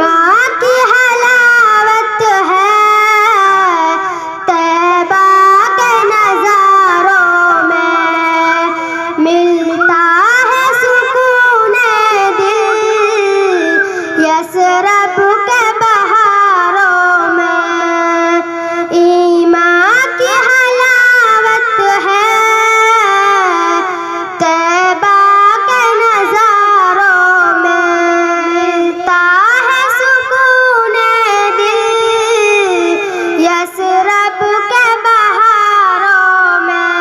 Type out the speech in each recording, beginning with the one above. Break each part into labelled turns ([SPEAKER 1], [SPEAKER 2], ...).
[SPEAKER 1] माँ की हलावत है तैबा के नज़ारों में, मिलता है सुकून दिल यसरब के बहारों में। ईमान की हलावत है तैबा के नज़ारों में, मिलता है सुकून दिल यसरब के बहारों में।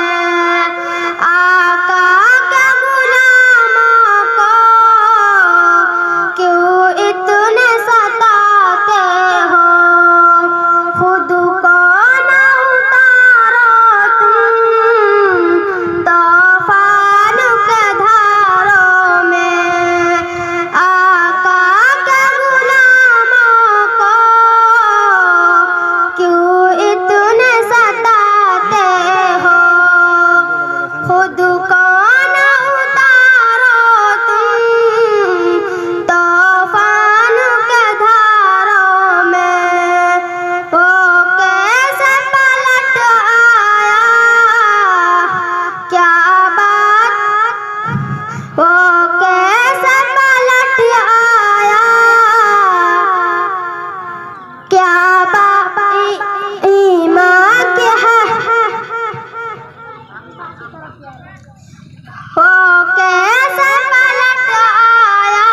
[SPEAKER 1] आका के गुलामों को क्यों इतने सताते हो, खुद को न उतारो तुम तूफान के धारों में। आका के गुलामों को क्यों इतने सताते हो, खुद को न उतारो तुम तूफान के धारों में। वो कैसे पलट आया क्या बात, वो कैसे पलट आया क्या बात, ईमान की है वो कैसे पलट आया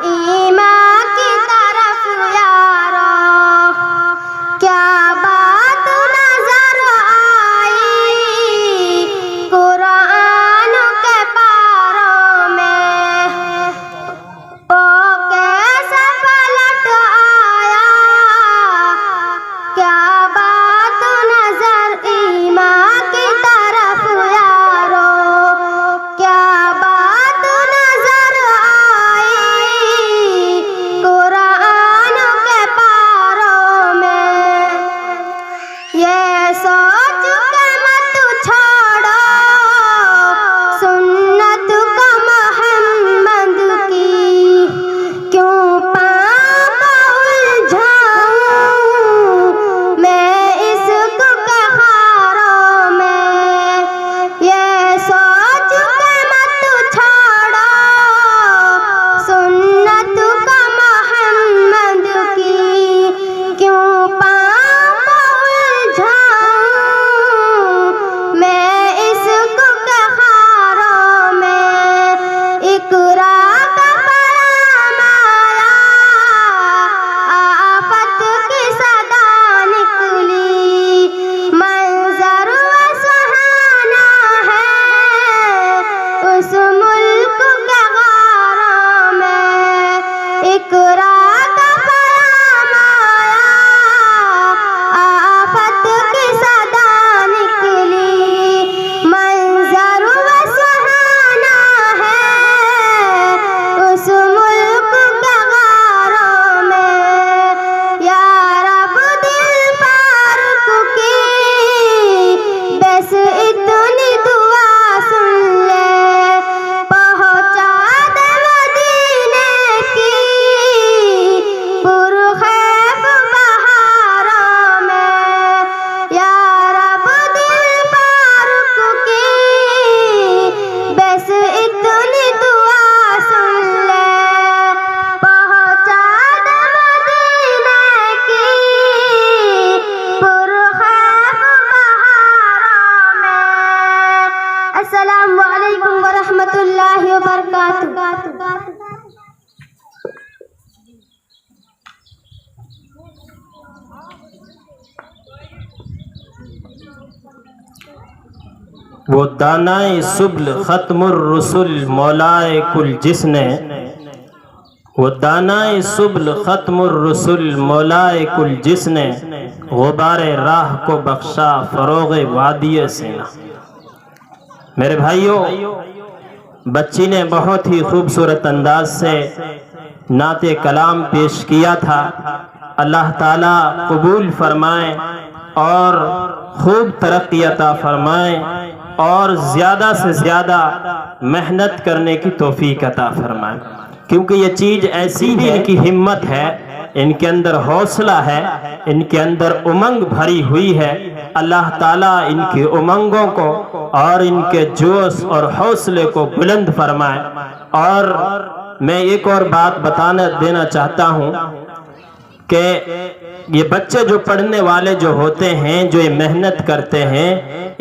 [SPEAKER 1] ईमान की तरफ यारो। क्या बात नजर आई कुरान के पारों में, वो कैसे पलट आया क्या बात नजर ईमान की तरफ यारो। क्या बात नजर आई कुरान के पारों में। ये सोच के मत छोड़ो सुन्नत को मोहम्मद की, क्यों पाप उलझाऊं मैं इश्क के खारों में। ये सोच के मत छोड़ो सुन्नत को मोहम्मद की, क्यों पाप उलझाऊं मैं इश्क के खारों में। इकरा का पैगाम आया आफत की सदा निकली, मंजर व सुहाना है उस मुल्क के गारों में। इकरा का पैगाम आया आफत की सदा निकली, मंजर व सुहाना है उस मुल्क के गारों में। या रब दिल फारूक की बस इतनी दुआ सुन ले, पहुँचा दे मदीने की पुरखैफ बहारों में। या रब दिल फारूक की बस इतनी दुआ सुन ले, पहुँचा दे मदीने की पुरखैफ बहारों में। अस्सलामु अलैकुम व रहमतुल्लाहि व बरकातुहू।
[SPEAKER 2] वो दानाए सुब्ल खत्मुर रसूल मौलाए कुल जिसने, वो दानाए सुब्ल खत्मुर रसूल मौलाए कुल जिसने, गुबारे राह को बख्शा फरोगे वादिये सेना। मेरे भाइयों, बच्ची ने बहुत ही खूबसूरत अंदाज से नाते कलाम पेश किया था। अल्लाह ताला कबूल फरमाए और खूब तरक्की अता फरमाए और ज़्यादा से ज़्यादा मेहनत करने की तौफीक अता फरमाए। क्योंकि ये चीज ऐसी है, इनकी हिम्मत है, इनके अंदर हौसला है, इनके अंदर उमंग भरी हुई है। अल्लाह ताला इनकी उमंगों को और इनके जोश और हौसले को बुलंद फरमाए। और मैं एक और बात देना चाहता हूँ कि ये बच्चे जो पढ़ने वाले जो होते हैं, जो ये मेहनत करते हैं,